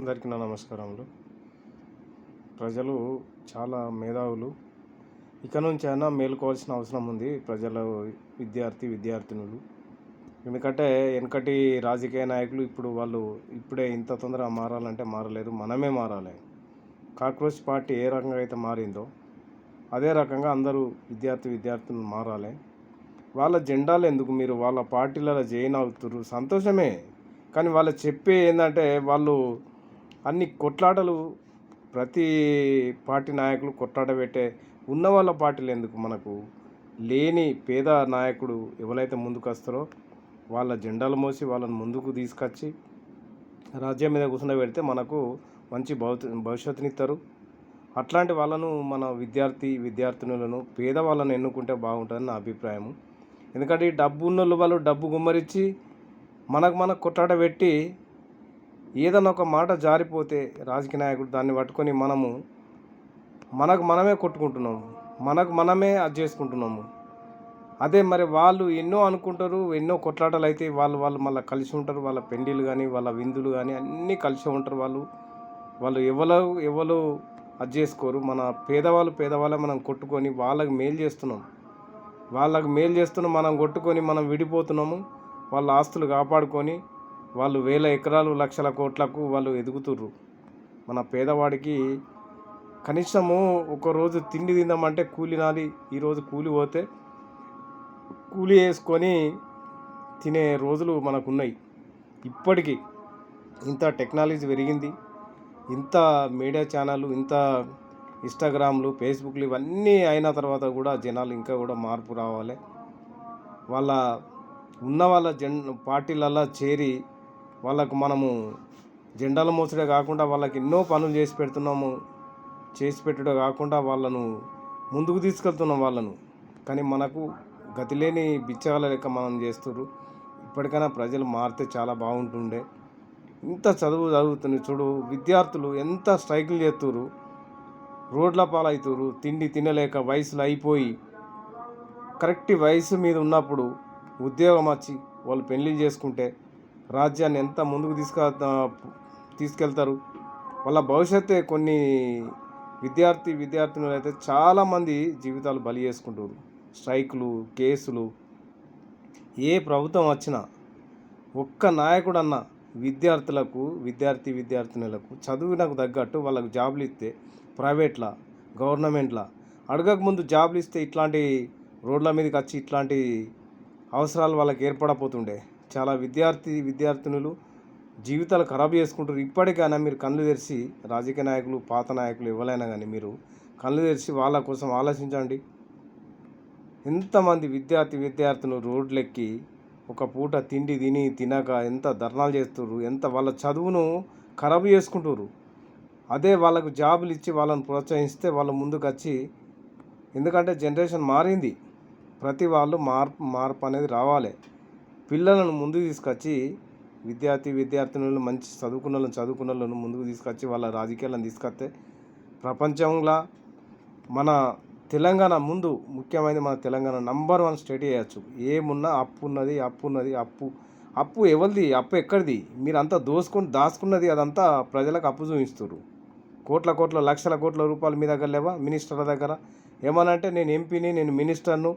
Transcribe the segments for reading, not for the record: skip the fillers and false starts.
అందరికీ నా నమస్కారములు. ప్రజలు చాలా మేధావులు. ఇక నుంచి అయినా మేలుకోవాల్సిన అవసరం ఉంది ప్రజలు, విద్యార్థినులు. ఎందుకంటే వెనకటి రాజకీయ నాయకులు ఇప్పుడే ఇంత తొందరగా మారాలంటే మారలేరు. మనమే మారాలి. కాక్రోచ్ పార్టీ ఏ రకంగా అయితే మారిందో అదే రకంగా అందరూ విద్యార్థులు మారాలి. వాళ్ళ జెండాలు ఎందుకు మీరు వాళ్ళ పార్టీలలో జాయిన్ అవుతుర్రు, సంతోషమే. కానీ వాళ్ళు చెప్పే ఏంటంటే వాళ్ళు అన్ని కొట్లాటలు, ప్రతి పార్టీ నాయకులు కొట్లాట పెట్టే ఉన్న వాళ్ళ పార్టీలు ఎందుకు? మనకు లేని పేద నాయకుడు ఎవరైతే ముందుకు వస్తారో వాళ్ళ జెండాలు మోసి వాళ్ళని ముందుకు తీసుకొచ్చి రాజ్యం మీద కూర్చుండబెడితే మనకు మంచి భవిష్యత్తునిస్తారు. అట్లాంటి వాళ్ళను మన విద్యార్థినులను పేదవాళ్ళను ఎన్నుకుంటే బాగుంటుందని నా అభిప్రాయము. ఎందుకంటే ఈ డబ్బు ఉన్నోళ్ళు వాళ్ళు డబ్బు గుమ్మరించి మనకు కొట్లాట పెట్టి ఏదన్నా ఒక మాట జారిపోతే రాజకీయ నాయకుడు దాన్ని పట్టుకొని మనమే కొట్టుకుంటున్నాము, మనమే అది చేసుకుంటున్నాము. అదే మరి వాళ్ళు ఎన్నో అనుకుంటారు, ఎన్నో కొట్లాటలు అయితే వాళ్ళు మళ్ళీ కలిసి ఉంటారు. వాళ్ళ పెండిలు కానీ వాళ్ళ విందులు కానీ అన్నీ కలిసి ఉంటారు. వాళ్ళు ఎవరు అది చేసుకోరు. మన పేదవాళ్ళే మనం కొట్టుకొని వాళ్ళకి మేలు చేస్తున్నాం, మనం కొట్టుకొని మనం విడిపోతున్నాము. వాళ్ళ ఆస్తులు కాపాడుకొని వాళ్ళు వేల ఎకరాలు లక్షల కోట్లకు వాళ్ళు ఎదుగుతుర్రు. మన పేదవాడికి కనీసము ఒకరోజు తిండి తిందామంటే కూలినాలి. ఈరోజు కూలి వేసుకొని తినే రోజులు మనకున్నాయి. ఇప్పటికీ ఇంత టెక్నాలజీ పెరిగింది, ఇంత మీడియా ఛానళ్ళు, ఇంత ఇన్స్టాగ్రామ్లు, ఫేస్బుక్లు ఇవన్నీ అయిన తర్వాత కూడా జనాలు ఇంకా కూడా మార్పు రావాలి. వాళ్ళ పార్టీలల్లో చేరి వాళ్ళకు మనము జెండాలు మోసడే కాకుండా వాళ్ళకి ఎన్నో పనులు చేసి పెట్టుడే కాకుండా వాళ్ళను ముందుకు తీసుకెళ్తున్నాం. కానీ మనకు గతి లేని బిచ్చగాళ్ళ లెక్క మనం చేస్తుర్రు. ఇప్పటికైనా ప్రజలు మారితే చాలా బాగుంటుండే. ఇంత చదువుతుంది చూడు, విద్యార్థులు ఎంత స్ట్రైకులు చేస్తుర్రు, రోడ్ల పాలవుతుర్రు, తిండి తినలేక వయసులు అయిపోయి కరెక్ట్ వయసు మీద ఉన్నప్పుడు ఉద్యోగం వచ్చి వాళ్ళు పెళ్లి చేసుకుంటే రాజ్యాన్ని ఎంత ముందుకు తీసుకెళ్తారు. వాళ్ళ భవిష్యత్తే కొన్ని విద్యార్థినులు అయితే చాలామంది జీవితాలు బలి చేసుకుంటారు. స్ట్రైకులు, కేసులు, ఏ ప్రభుత్వం వచ్చినా ఒక్క నాయకుడన్నా విద్యార్థినులకు చదువునకు తగ్గట్టు వాళ్ళకు జాబులు ఇస్తే, ప్రైవేట్లా గవర్నమెంట్లా అడగకముందు జాబులు ఇస్తే ఇట్లాంటి రోడ్ల మీదకి వచ్చి ఇట్లాంటి అవసరాలు వాళ్ళకి ఏర్పడపోతుండే. చాలా విద్యార్థినులు జీవితాలు ఖరాబ్ చేసుకుంటారు. ఇప్పటికైనా మీరు కళ్ళు తెరిచి, రాజకీయ నాయకులు, పాత నాయకులు ఎవరైనా కానీ మీరు కళ్ళు తెరిచి వాళ్ళ కోసం ఆలోచించండి. ఎంతమంది విద్యార్థులు రోడ్లెక్కి ఒక పూట తిండి తినక ఎంత ధర్నాలు చేస్తుర్రు, ఎంత వాళ్ళ చదువును ఖరాబ్ చేసుకుంటారు. అదే వాళ్ళకు జాబులు ఇచ్చి వాళ్ళని ప్రోత్సహిస్తే వాళ్ళు ముందుకు వచ్చి, ఎందుకంటే జనరేషన్ మారింది, ప్రతి వాళ్ళు మార్పు అనేది రావాలి. పిల్లలను ముందుకు తీసుకొచ్చి విద్యార్థినులు మంచి చదువుకున్న ముందుకు తీసుకొచ్చి వాళ్ళ రాజకీయాలను తీసుకొస్తే ప్రపంచంలో మన తెలంగాణ ముఖ్యమైనది. మన తెలంగాణ నంబర్ 1 స్టేట్ చేయవచ్చు. ఏమున్నా అప్పు ఎవరిది? అప్పు ఎక్కడిది? మీరు అంతా దాచుకున్నది అదంతా ప్రజలకు అప్పు చూపిస్తారు. కోట్ల లక్షల కోట్ల రూపాయలు మీ దగ్గర లేవా? మినిస్టర్ల దగ్గర ఏమనంటే నేను ఎంపీని, నేను మినిస్టర్ను,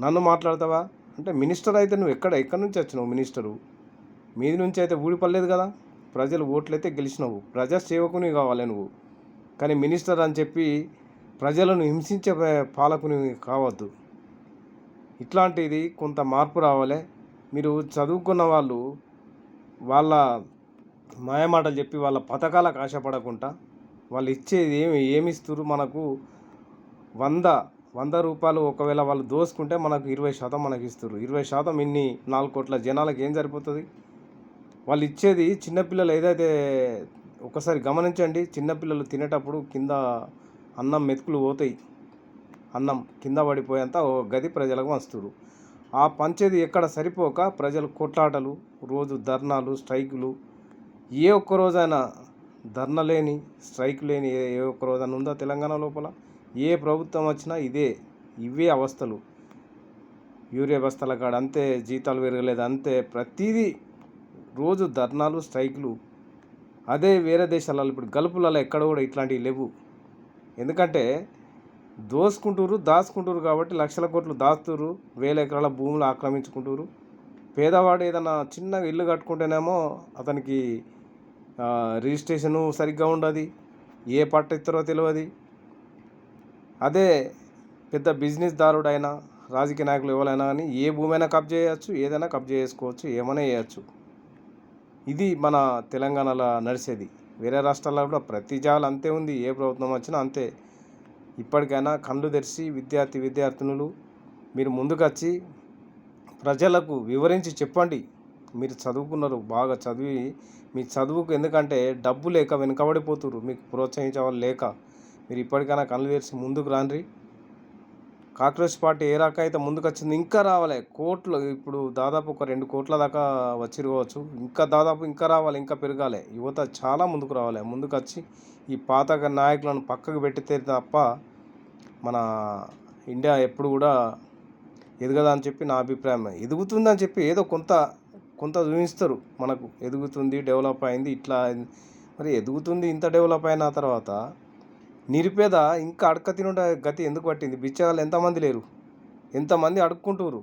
నన్ను మాట్లాడతావా అంటే, మినిస్టర్ అయితే నువ్వు ఎక్కడి నుంచి వచ్చినావు? మినిస్టరు మీది నుంచి అయితే ఊడిపడలేదు కదా. ప్రజలు ఓట్లయితే గెలిచినావు, ప్రజాసేవకుని కావాలి నువ్వు. కానీ మినిస్టర్ అని చెప్పి ప్రజలను హింసించే పాలకుని కావద్దు. ఇట్లాంటిది కొంత మార్పు రావాలి. మీరు చదువుకున్న వాళ్ళ మాయమాటలు చెప్పి వాళ్ళ పథకాలకు ఆశపడకుండా వాళ్ళు ఇచ్చేది ఏమిస్తున్నారు? మనకు 100 రూపాయలు ఒకవేళ వాళ్ళు దోసుకుంటే మనకు 20% మనకి ఇస్తారు. 20% ఇన్ని 4 కోట్ల జనాలకు ఏం సరిపోతుంది? వాళ్ళు ఇచ్చేది చిన్నపిల్లలు ఏదైతే, ఒకసారి గమనించండి, చిన్నపిల్లలు తినేటప్పుడు కింద అన్నం మెతుకులు పోతాయి, అన్నం కింద పడిపోయేంత గది ప్రజలకు పంచుతారు. ఆ పంచేది ఎక్కడ సరిపోక ప్రజలు కొట్లాటలు, రోజు ధర్నాలు, స్ట్రైకులు. ఏ ఒక్క రోజైనా ధర్నా లేని, స్ట్రైక్ లేని ఏ ఒక్క రోజైనా ఉందా తెలంగాణ లోపల? ఏ ప్రభుత్వం వచ్చినా ఇవే అవస్థలు. యూరియా బస్తాల కాడ అంతే, జీతాలు పెరగలేదు అంతే, ప్రతిదీ రోజు ధర్నాలు, స్ట్రైకులు. అదే వేరే దేశాలలో ఇప్పుడు గల్ఫ్లలో ఎక్కడ కూడా ఇట్లాంటివి లేవు. ఎందుకంటే దోసుకుంటురు, దాచుకుంటురు కాబట్టి లక్షల కోట్లు దాస్తురు, వేల ఎకరాల భూములు ఆక్రమించుకుంటురు. పేదవాడు ఏదైనా చిన్నగా ఇల్లు కట్టుకుంటేనేమో అతనికి రిజిస్ట్రేషను సరిగ్గా ఉండదు, ఏ పట్ట ఇస్తారో తెలియదు. అదే పెద్ద బిజినెస్ దారుడైనా రాజకీయ నాయకులు ఎవరైనా కానీ ఏ భూమి అయినా కబ్జా చేయవచ్చు, ఏదైనా కబ్జా చేసుకోవచ్చు, ఏమైనా చేయవచ్చు. ఇది మన తెలంగాణలో నడిచేది. వేరే రాష్ట్రాల్లో కూడా ప్రతి జాగాలో అంతే ఉంది, ఏ ప్రభుత్వం వచ్చినా అంతే. ఇప్పటికైనా కళ్ళు తెరిచి విద్యార్థినులు మీరు ముందుకొచ్చి ప్రజలకు వివరించి చెప్పండి. మీరు చదువుకున్నారు, బాగా చదివి మీ చదువుకు ఎందుకంటే డబ్బు లేక వెనుకబడిపోతున్నారు, మీకు ప్రోత్సహించే వాళ్ళు లేక. మీరు ఇప్పటికైనా కళ్ళు తెరిచి ముందుకు రాండి. కాంగ్రెస్ పార్టీ ఏ రకంగా అయితే ముందుకు వచ్చింది ఇంకా రావాలి. కోట్లు ఇప్పుడు దాదాపు ఒక 2 కోట్ల దాకా వచ్చిరుకోవచ్చు, ఇంకా దాదాపు ఇంకా రావాలి, ఇంకా పెరగాలి. యువత చాలా ముందుకు రావాలి. ముందుకు వచ్చి ఈ పాత నాయకులను పక్కకు పెట్టితే తప్ప మన ఇండియా ఎప్పుడు కూడా ఎదగదని చెప్పి నా అభిప్రాయం. ఎదుగుతుందని చెప్పి ఏదో కొంత చూపిస్తారు మనకు, ఎదుగుతుంది, డెవలప్ అయింది, ఇట్లా. మరి ఎదుగుతుంది, ఇంత డెవలప్ అయిన తర్వాత నిరుపేద ఇంకా అడక తినుండే గతి ఎందుకు పట్టింది? బిచ్చగాళ్ళు ఎంతమంది లేరు, ఎంతమంది అడుక్కుంటున్నారు.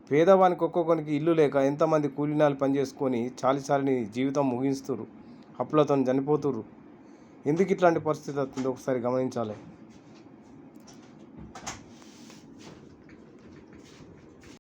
పేదవానికి ఒక్కొక్కరికి ఇల్లు లేక ఎంతమంది కూలీనాలు పని చేసుకొని చాలిని జీవితం ముగిస్తున్నారు, అప్పులతో చనిపోతున్నారు. ఎందుకు ఇట్లాంటి పరిస్థితి వస్తుంది ఒకసారి గమనించాలి.